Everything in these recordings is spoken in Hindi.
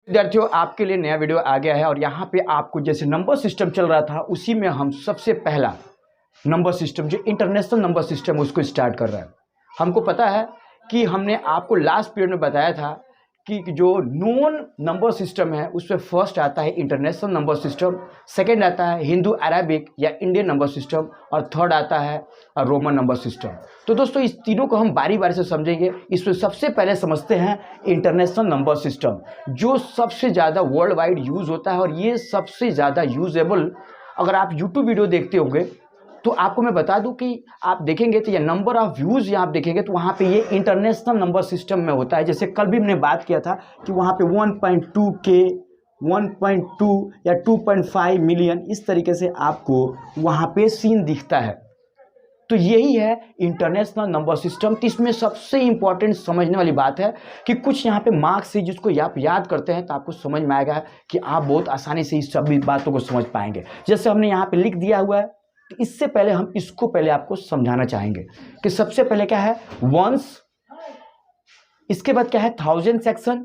विद्यार्थियों, आपके लिए नया वीडियो आ गया है और यहाँ पे आपको जैसे नंबर सिस्टम चल रहा था उसी में हम सबसे पहला नंबर सिस्टम जो इंटरनेशनल नंबर सिस्टम उसको स्टार्ट कर रहे हैं। हमको पता है कि हमने आपको लास्ट पीरियड में बताया था कि जो नोन नंबर सिस्टम है उसमें फर्स्ट आता है इंटरनेशनल नंबर सिस्टम, सेकंड आता है हिंदू अरेबिक या इंडियन नंबर सिस्टम और थर्ड आता है रोमन नंबर सिस्टम। तो दोस्तों इस तीनों को हम बारी बारी से समझेंगे। इसमें सबसे पहले समझते हैं इंटरनेशनल नंबर सिस्टम जो सबसे ज़्यादा वर्ल्ड वाइड यूज़ होता है और ये सबसे ज़्यादा यूजेबल। अगर आप यूट्यूब वीडियो देखते होंगे तो आपको मैं बता दूं कि आप देखेंगे तो ये नंबर ऑफ व्यूज़ यहाँ आप देखेंगे तो वहाँ पे ये इंटरनेशनल नंबर सिस्टम में होता है। जैसे कल भी हमने बात किया था कि वहाँ पे 1.2 के 1.2 या 2.5 मिलियन इस तरीके से आपको वहाँ पे सीन दिखता है। तो यही है इंटरनेशनल नंबर सिस्टम। तो इसमें सबसे इंपॉर्टेंट समझने वाली बात है कि कुछ यहाँ पे मार्क्स से जिसको आप याद करते हैं तो आपको समझ में आएगा कि आप बहुत आसानी से इस सभी बातों को समझ पाएंगे। जैसे हमने यहाँ पे लिख दिया हुआ है, तो इससे पहले हम इसको पहले आपको समझाना चाहेंगे कि सबसे पहले क्या है वंस, इसके बाद क्या है थाउजेंड सेक्शन,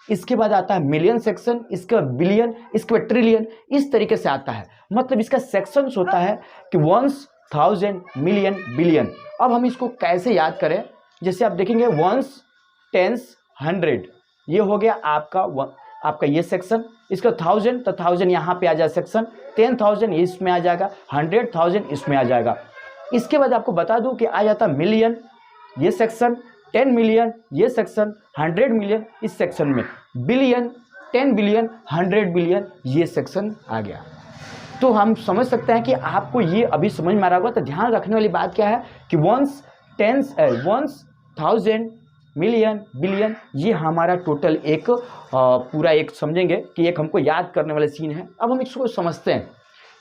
इसके बाद आता है मिलियन सेक्शन, इसके बाद बिलियन, इसके बाद ट्रिलियन, इस तरीके से आता है। मतलब इसका सेक्शंस होता है कि वंस, थाउजेंड, मिलियन, बिलियन। अब हम इसको कैसे याद करें, जैसे आप देखेंगे वंस, टेंस, हंड्रेड, ये हो गया आपका ये सेक्शन। इसका थाउजेंड तो थाउजेंड यहाँ पे आ जाए सेक्शन, 10,000 इसमें आ जाएगा, 100,000 इसमें आ जाएगा। इसके बाद आपको बता दूं कि आ जाता मिलियन ये सेक्शन, 10 मिलियन ये सेक्शन, 100 मिलियन इस सेक्शन में, बिलियन, 10 बिलियन, 100 बिलियन ये सेक्शन आ गया। तो हम समझ सकते हैं कि आपको ये अभी समझ में आ रहा होगा। तो ध्यान रखने वाली बात क्या है कि ones, tens, ones, thousand, million, billion, ये हमारा टोटल एक पूरा एक समझेंगे कि एक हमको याद करने वाले सीन है। अब हम इसको समझते हैं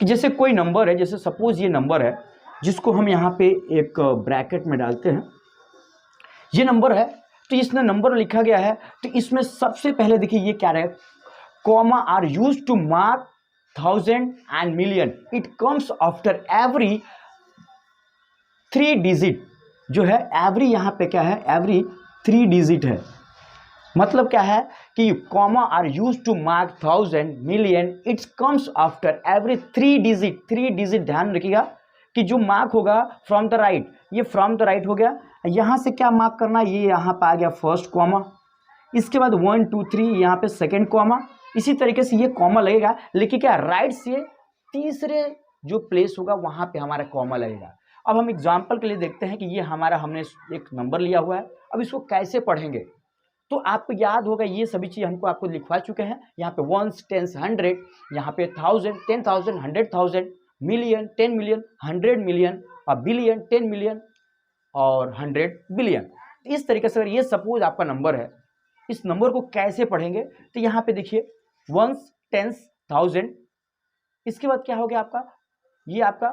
कि जैसे कोई नंबर है, जैसे सपोज ये नंबर है जिसको हम यहाँ पे एक ब्रैकेट में डालते हैं, ये नंबर है। तो इसमें नंबर लिखा गया है तो इसमें सबसे पहले देखिए ये क्या है, comma are use to mark thousand and million, it comes after every 3 digit जो है, एवरी यहाँ पे क्या है, एवरी 3 डिजिट है। मतलब क्या है कि comma are use to mark thousand, million, it's comes after every 3 digit. 3 digit ध्यान रखिएगा कि जो मार्क होगा फ्रॉम द राइट, ये फ्रॉम द राइट हो गया। यहाँ से क्या मार्क करना, ये यहाँ पे आ गया फर्स्ट कॉमा, इसके बाद 1 2 3 यहाँ पे सेकेंड कॉमा, इसी तरीके से ये कॉमा लगेगा। लेकिन क्या राइट से तीसरे जो प्लेस होगा वहाँ पे हमारा कॉमा लगेगा। अब हम एग्जाम्पल के लिए देखते हैं कि ये हमने एक नंबर लिया हुआ है, अब इसको कैसे पढ़ेंगे। तो आपको याद होगा ये सभी चीज़ हमको आपको लिखवा चुके हैं। यहाँ पे वंस, टेंस, 100, यहाँ पे 1000, 10,000, 100,000, मिलियन, 10 मिलियन, 100 मिलियन और बिलियन, 10 मिलियन और 100 बिलियन। इस तरीके से अगर ये सपोज आपका नंबर है, इस नंबर को कैसे पढ़ेंगे तो यहाँ पे देखिए वंस, टेंस, 1000, इसके बाद क्या हो गया आपका, ये आपका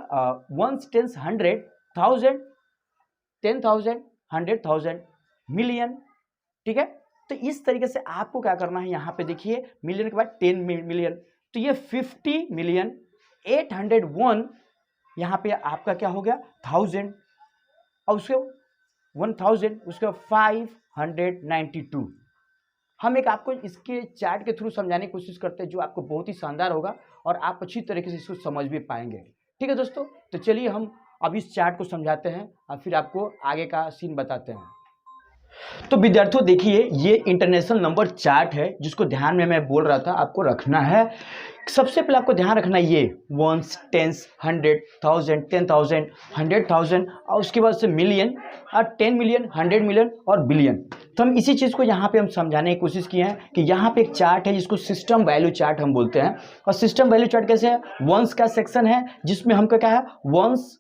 वंस, टेंस, 100, 1000, 10,000, 100,000, मिलियन। ठीक है, तो इस तरीके से आपको क्या करना है, यहाँ पे देखिए मिलियन के बाद 10 मिलियन, तो ये 50 मिलियन 801, यहाँ पे आपका क्या हो गया 1000 और उसके 1000, उसके 592। हम एक आपको इसके चार्ट के थ्रू समझाने की कोशिश करते हैं जो आपको बहुत ही शानदार होगा और आप अच्छी तरीके से इसको समझ भी पाएंगे। ठीक है दोस्तों, तो चलिए हम अब इस चार्ट को समझाते हैं और फिर आपको आगे का सीन बताते हैं। तो विद्यार्थियों देखिए ये इंटरनेशनल नंबर चार्ट है जिसको ध्यान में मैं बोल रहा था आपको रखना है। सबसे पहले आपको ध्यान रखना ये वंस, टेंस, 100, 1000, 10,000, 100,000 और उसके बाद से मिलियन और 10 मिलियन, 100 मिलियन और बिलियन। तो हम इसी चीज़ को यहाँ पे हम समझाने की कोशिश किए हैं कि यहाँ पे एक चार्ट है जिसको सिस्टम वैल्यू चार्ट हम बोलते हैं। और सिस्टम वैल्यू चार्ट कैसे है, वंस का सेक्शन है जिसमें हमका क्या है वंस,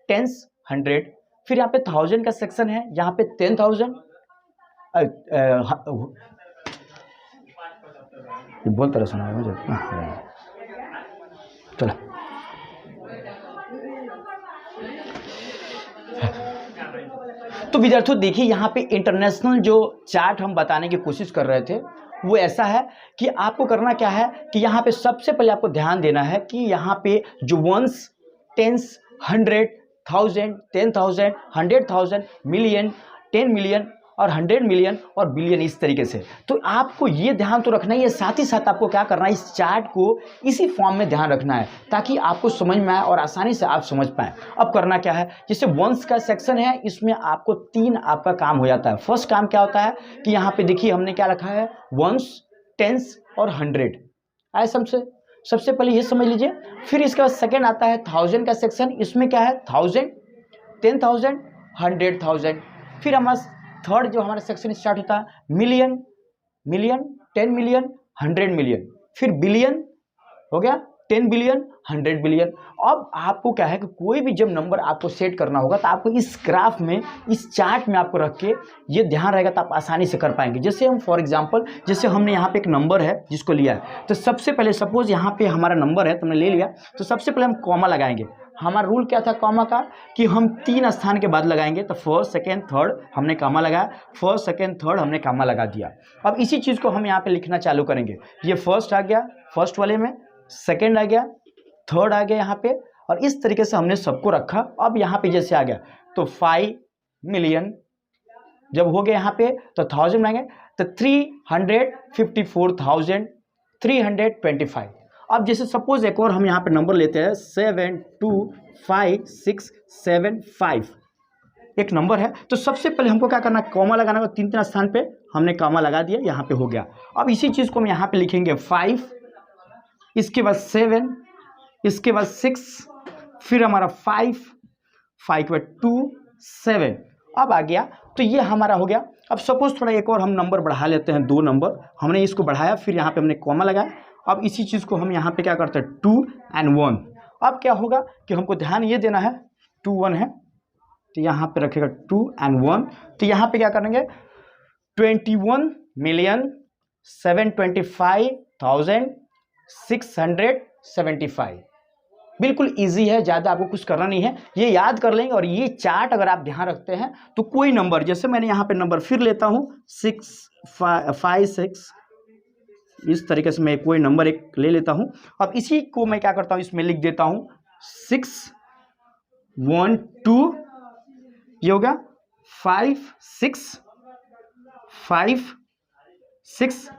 टेंस, 100, फिर यहाँ पे 1000 का सेक्शन है, यहाँ पे 10,000 बोलता रहा सुना मुझे। चलो तो विद्यार्थियों देखिए यहाँ पे इंटरनेशनल जो चार्ट हम बताने की कोशिश कर रहे थे वो ऐसा है कि आपको करना क्या है कि यहाँ पे सबसे पहले आपको ध्यान देना है कि यहाँ पे जो वंस, टेंस, 100, 1000, 10,000, 100,000, मिलियन, 10 मिलियन और 100 मिलियन और बिलियन, इस तरीके से। तो आपको ये ध्यान तो रखना ही है, साथ ही साथ आपको क्या करना है, इस चार्ट को इसी फॉर्म में ध्यान रखना है ताकि आपको समझ में आए और आसानी से आप समझ पाएँ। अब करना क्या है, जैसे वंस का सेक्शन है, इसमें आपको 3 आपका काम हो जाता है। फर्स्ट काम क्या होता है कि यहाँ पे देखिए हमने क्या रखा है, वंस, टेंस और 100। आए सबसे पहले ये समझ लीजिए। फिर इसके बाद सेकेंड आता है 1000 का सेक्शन, इसमें क्या है 1000, 10,000, 100,000। फिर हमारा थर्ड जो हमारा सेक्शन स्टार्ट होता है मिलियन, 10 मिलियन, 100 मिलियन। फिर बिलियन हो गया, 10 बिलियन, 100 बिलियन। अब आपको क्या है कि कोई भी जब नंबर आपको सेट करना होगा तो आपको इस ग्राफ में, इस चार्ट में आपको रख के ये ध्यान रहेगा तो आप आसानी से कर पाएंगे। जैसे हम फॉर एग्जांपल, जैसे हमने यहाँ पे एक नंबर है जिसको लिया है, तो सबसे पहले सपोज यहाँ पे हमारा नंबर है, तुमने ले लिया, तो सबसे पहले हम कॉमा लगाएंगे। हमारा रूल क्या था कॉमा का, कि हम 3 स्थान के बाद लगाएंगे। तो फर्स्ट, सेकेंड, थर्ड हमने कॉमा लगाया, फर्स्ट, सेकेंड, थर्ड हमने कॉमा लगा दिया। अब इसी चीज़ को हम यहाँ पे लिखना चालू करेंगे। ये फर्स्ट आ गया फर्स्ट वाले में, सेकेंड आ गया, थर्ड आ गया यहाँ पे, और इस तरीके से हमने सबको रखा। अब यहाँ पे जैसे आ गया तो 5 मिलियन जब हो गया यहाँ पे तो 1000 बनाएंगे तो 354,325। अब जैसे सपोज एक और हम यहाँ पे नंबर लेते हैं 72565 एक नंबर है। तो सबसे पहले हमको क्या करना है, कॉमा लगाना है। 3 स्थान पे हमने कॉमा लगा दिया, यहाँ पे हो गया। अब इसी चीज़ को हम यहाँ पे लिखेंगे 5, इसके बाद 7, इसके बाद 6, फिर हमारा 5 के बाद 2, 7। अब आ गया तो ये हमारा हो गया। अब सपोज थोड़ा एक और हम नंबर बढ़ा लेते हैं, 2 नंबर हमने इसको बढ़ाया, फिर यहाँ पे हमने कॉमा लगाया। अब इसी चीज़ को हम यहाँ पे क्या करते हैं 2 और 1। अब क्या होगा कि हमको ध्यान ये देना है, 2 1 है तो यहाँ पे रखेगा 2 और 1। तो यहाँ पे क्या करेंगे 21,725,675। बिल्कुल इजी है, ज़्यादा आपको कुछ करना नहीं है, ये याद कर लेंगे। और ये चार्ट अगर आप ध्यान रखते हैं तो कोई नंबर, जैसे मैंने यहाँ पे नंबर फिर लेता हूँ 6 5 6, इस तरीके से मैं कोई नंबर एक ले लेता हूँ। अब इसी को मैं क्या करता हूँ, इसमें लिख देता हूँ 6 1 2, ये हो गया 5 6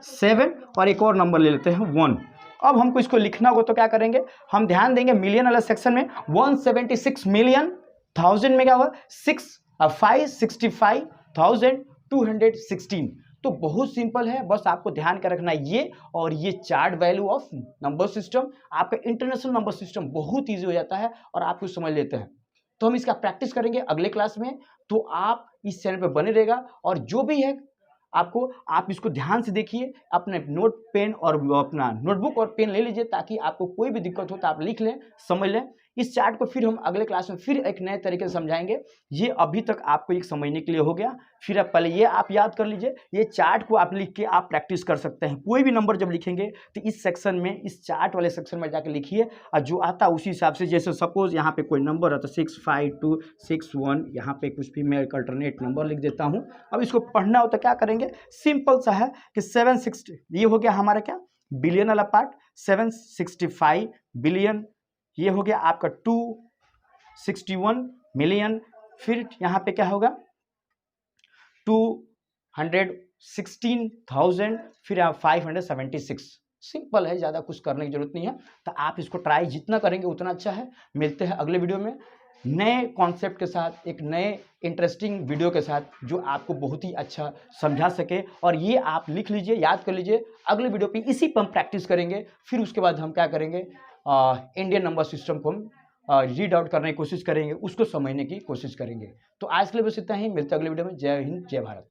7, और एक और नंबर ले लेते हैं 1। अब हमको इसको लिखना होगा तो क्या करेंगे, हम ध्यान देंगे मिलियन वाला सेक्शन में 176 मिलियन, 1000 में क्या हुआ 565,216। तो बहुत सिंपल है, बस आपको ध्यान कर रखना है ये। और ये chart value of number system, आपका इंटरनेशनल नंबर सिस्टम बहुत ईजी हो जाता है और आप कुछ समझ लेते हैं। तो हम इसका प्रैक्टिस करेंगे अगले क्लास में। तो आप इस चैनल पर बने रहेगा, और जो भी है आप इसको ध्यान से देखिए, अपने नोट पेन और अपना नोटबुक और पेन ले लीजिए ताकि आपको कोई भी दिक्कत हो तो आप लिख लें, समझ लें। इस चार्ट को फिर हम अगले क्लास में फिर एक नए तरीके से समझाएंगे। ये अभी तक आपको एक समझने के लिए हो गया। फिर आप पहले ये आप याद कर लीजिए, ये चार्ट को आप लिख के आप प्रैक्टिस कर सकते हैं। कोई भी नंबर जब लिखेंगे तो इस सेक्शन में, इस चार्ट वाले सेक्शन में जाकर लिखिए, और जो आता है उसी हिसाब से। जैसे सपोज यहाँ पे कोई नंबर है तो 65261, यहाँ पे कुछ भी मैं एक अल्टरनेट नंबर लिख देता हूँ। अब इसको पढ़ना हो तो क्या करेंगे, सिंपल सा है कि 760, ये हो गया हमारा क्या बिलियन वाला पार्ट, 765 बिलियन, ये हो गया आपका 261 मिलियन। फिर यहाँ पे क्या होगा 216,000, फिर आप 576। सिंपल है, ज़्यादा कुछ करने की जरूरत नहीं है। तो आप इसको ट्राई जितना करेंगे उतना अच्छा है। मिलते हैं अगले वीडियो में नए कॉन्सेप्ट के साथ, एक नए इंटरेस्टिंग वीडियो के साथ, जो आपको बहुत ही अच्छा समझा सके। और ये आप लिख लीजिए, याद कर लीजिए, अगले वीडियो पे इसी पर हम प्रैक्टिस करेंगे। फिर उसके बाद हम क्या करेंगे, इंडियन नंबर सिस्टम को हम रीड आउट करने की कोशिश करेंगे, उसको समझने की कोशिश करेंगे। तो आज के लिए बस इतना ही, मिलते हैं अगले वीडियो में। जय हिंद, जय भारत।